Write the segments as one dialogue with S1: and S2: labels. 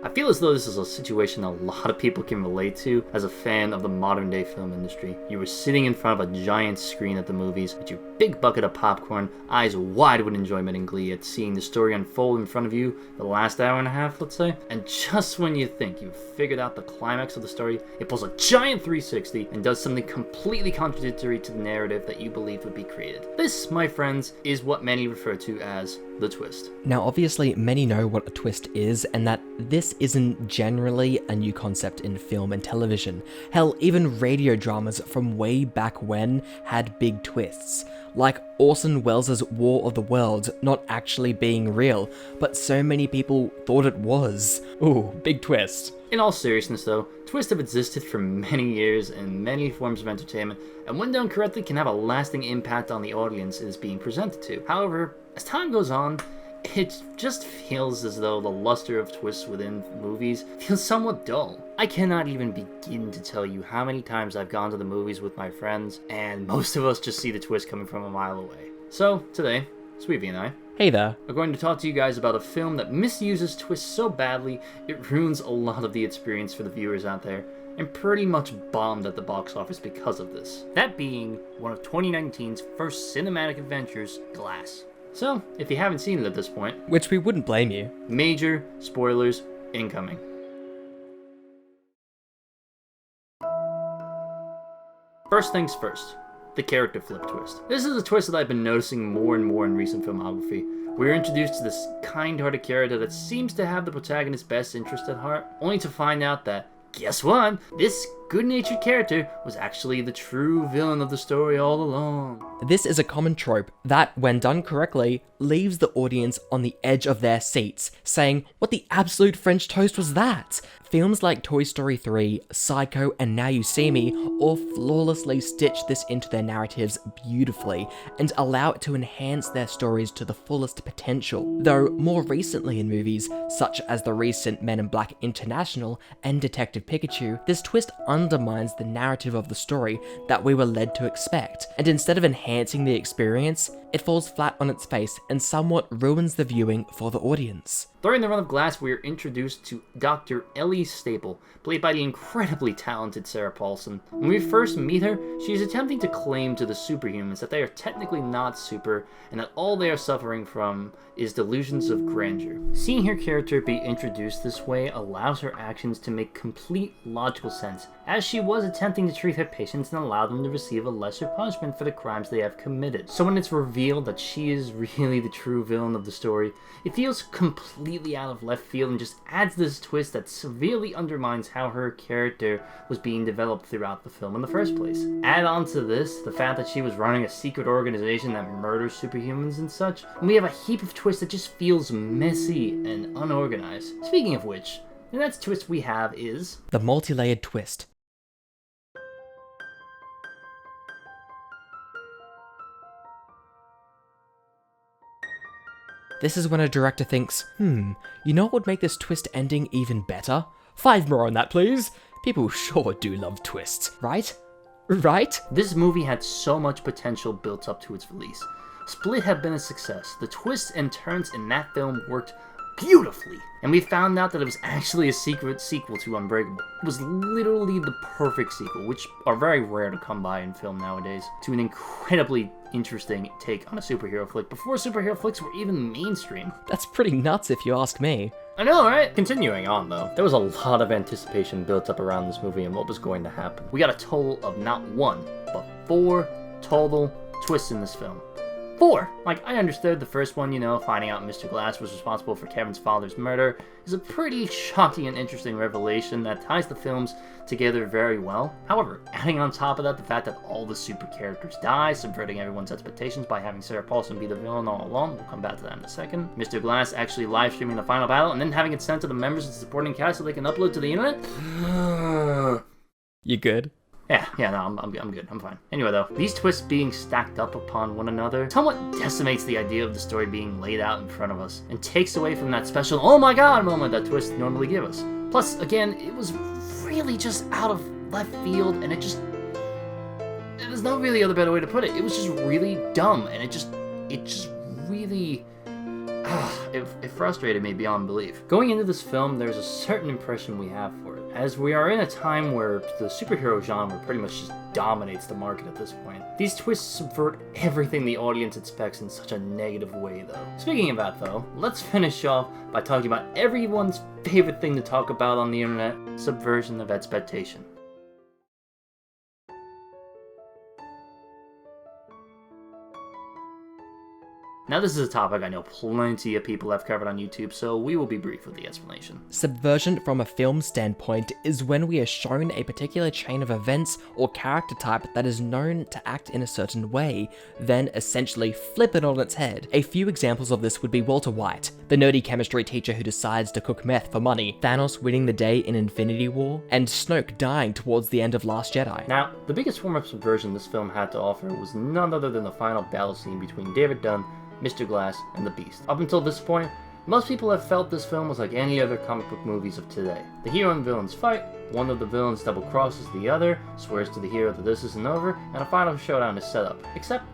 S1: I feel as though this is a situation a lot of people can relate to as a fan of the modern day film industry. You were sitting in front of a giant screen at the movies with your big bucket of popcorn, eyes wide with enjoyment and glee at seeing the story unfold in front of you the last hour and a half, let's say. And just when you think you've figured out the climax of the story, it pulls a giant 360 and does something completely contradictory to the narrative that you believed would be created. This, my friends, is what many refer to as the twist.
S2: Now obviously many know what a twist is, and that this isn't generally a new concept in film and television. Hell, even radio dramas from way back when had big twists, like Orson Welles' War of the Worlds not actually being real, but so many people thought it was. Ooh, big twist.
S1: In all seriousness though, twists have existed for many years in many forms of entertainment, and when done correctly can have a lasting impact on the audience it is being presented to. However, as time goes on, it just feels as though the luster of twists within movies feels somewhat dull. I cannot even begin to tell you how many times I've gone to the movies with my friends, and most of us just see the twist coming from a mile away. So, today, Sweeve and I
S2: Hey there.
S1: are going to talk to you guys about a film that misuses twists so badly it ruins a lot of the experience for the viewers out there, and pretty much bombed at the box office because of this. That being one of 2019's first cinematic adventures, Glass. So, if you haven't seen it at this point,
S2: Which we wouldn't blame you.
S1: major spoilers incoming. First things first, the character flip twist. This is a twist that I've been noticing more and more in recent filmography. We're introduced to this kind-hearted character that seems to have the protagonist's best interest at heart, only to find out that, guess what? This good-natured character was actually the true villain of the story all along.
S2: This is a common trope that, when done correctly, leaves the audience on the edge of their seats, saying, what the absolute French toast was that? Films like Toy Story 3, Psycho, and Now You See Me all flawlessly stitch this into their narratives beautifully and allow it to enhance their stories to the fullest potential. Though more recently in movies, such as the recent Men in Black International and Detective Pikachu, this twist undermines the narrative of the story that we were led to expect, and instead of enhancing the experience, it falls flat on its face and somewhat ruins the viewing for the audience.
S1: During the run of Glass, we are introduced to Dr. Ellie Staple, played by the incredibly talented Sarah Paulson. When we first meet her, she is attempting to claim to the superhumans that they are technically not super, and that all they are suffering from is delusions of grandeur. Seeing her character be introduced this way allows her actions to make complete logical sense, as she was attempting to treat her patients and allow them to receive a lesser punishment for the crimes they have committed. So when it's revealed that she is really the true villain of the story, it feels completely out of left field and just adds this twist that severely undermines how her character was being developed throughout the film in the first place. Add on to this the fact that she was running a secret organization that murders superhumans and such, and we have a heap of twists that just feels messy and unorganized. Speaking of which, the next twist we have is
S2: The multi-layered twist. This is when a director thinks, you know what would make this twist ending even better? 5 more on that, please. People sure do love twists, right? Right?
S1: This movie had so much potential built up to its release. Split had been a success. The twists and turns in that film worked beautifully. And we found out that it was actually a secret sequel to Unbreakable. It was literally the perfect sequel, which are very rare to come by in film nowadays, to an incredibly interesting take on a superhero flick before superhero flicks were even mainstream.
S2: That's pretty nuts if you ask me.
S1: I know, right? Continuing on though, there was a lot of anticipation built up around this movie and what was going to happen. We got a total of not 1, but 4 total twists in this film. 4! Like, I understood the first one, finding out Mr. Glass was responsible for Kevin's father's murder is a pretty shocking and interesting revelation that ties the films together very well. However, adding on top of that the fact that all the super characters die, subverting everyone's expectations by having Sarah Paulson be the villain all along, we'll come back to that in a second. Mr. Glass actually live streaming the final battle and then having it sent to the members of the supporting cast so they can upload to the internet?
S2: You good?
S1: Yeah, no, I'm good, I'm fine. Anyway though, these twists being stacked up upon one another somewhat decimates the idea of the story being laid out in front of us, and takes away from that special oh my god moment that twists normally give us. Plus, again, it was really just out of left field, and there's no really other better way to put it. It was just really dumb, and it just really, It frustrated me beyond belief. Going into this film, there's a certain impression we have for it, as we are in a time where the superhero genre pretty much just dominates the market at this point. These twists subvert everything the audience expects in such a negative way, though. Speaking of that, though, let's finish off by talking about everyone's favorite thing to talk about on the internet: subversion of expectation. Now this is a topic I know plenty of people have covered on YouTube, so we will be brief with the explanation.
S2: Subversion from a film standpoint is when we are shown a particular chain of events or character type that is known to act in a certain way, then essentially flip it on its head. A few examples of this would be Walter White, the nerdy chemistry teacher who decides to cook meth for money, Thanos winning the day in Infinity War, and Snoke dying towards the end of Last Jedi.
S1: Now, the biggest form of subversion this film had to offer was none other than the final battle scene between David Dunn, Mr. Glass, and the Beast. Up until this point, most people have felt this film was like any other comic book movies of today. The hero and villains fight, one of the villains double crosses the other, swears to the hero that this isn't over, and a final showdown is set up. Except,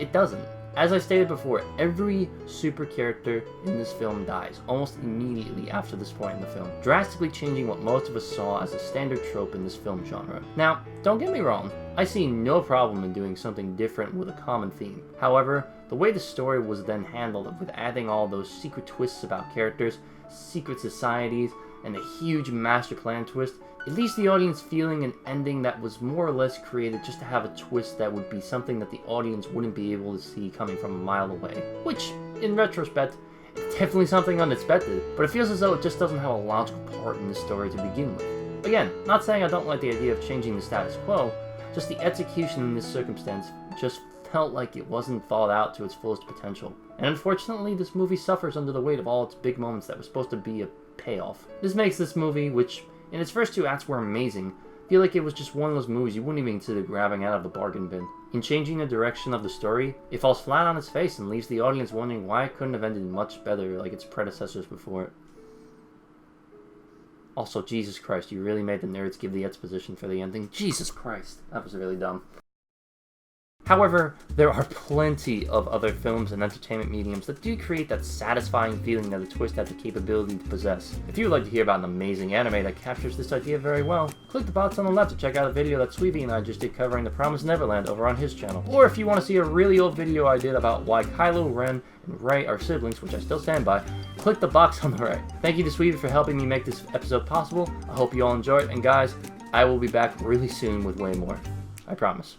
S1: it doesn't. As I stated before, every super character in this film dies almost immediately after this point in the film, drastically changing what most of us saw as a standard trope in this film genre. Now, don't get me wrong, I see no problem in doing something different with a common theme. However, the way the story was then handled with adding all those secret twists about characters, secret societies, and a huge master plan twist, it leaves the audience feeling an ending that was more or less created just to have a twist that would be something that the audience wouldn't be able to see coming from a mile away. Which, in retrospect, is definitely something unexpected, but it feels as though it just doesn't have a logical part in the story to begin with. Again, not saying I don't like the idea of changing the status quo, just the execution in this circumstance just felt like it wasn't thought out to its fullest potential. And unfortunately, this movie suffers under the weight of all its big moments that were supposed to be a payoff. This makes this movie, which in its first two acts were amazing, feel like it was just one of those movies you wouldn't even consider grabbing out of the bargain bin. In changing the direction of the story, it falls flat on its face and leaves the audience wondering why it couldn't have ended much better like its predecessors before it. Also, Jesus Christ, you really made the nerds give the exposition for the ending. Jesus Christ, that was really dumb. However, there are plenty of other films and entertainment mediums that do create that satisfying feeling that a twist has the capability to possess. If you would like to hear about an amazing anime that captures this idea very well, click the box on the left to check out a video that Sweeve and I just did covering The Promised Neverland over on his channel. Or if you want to see a really old video I did about why Kylo Ren and Rey are siblings, which I still stand by, click the box on the right. Thank you to Sweeve for helping me make this episode possible. I hope you all enjoy it, and guys, I will be back really soon with way more. I promise.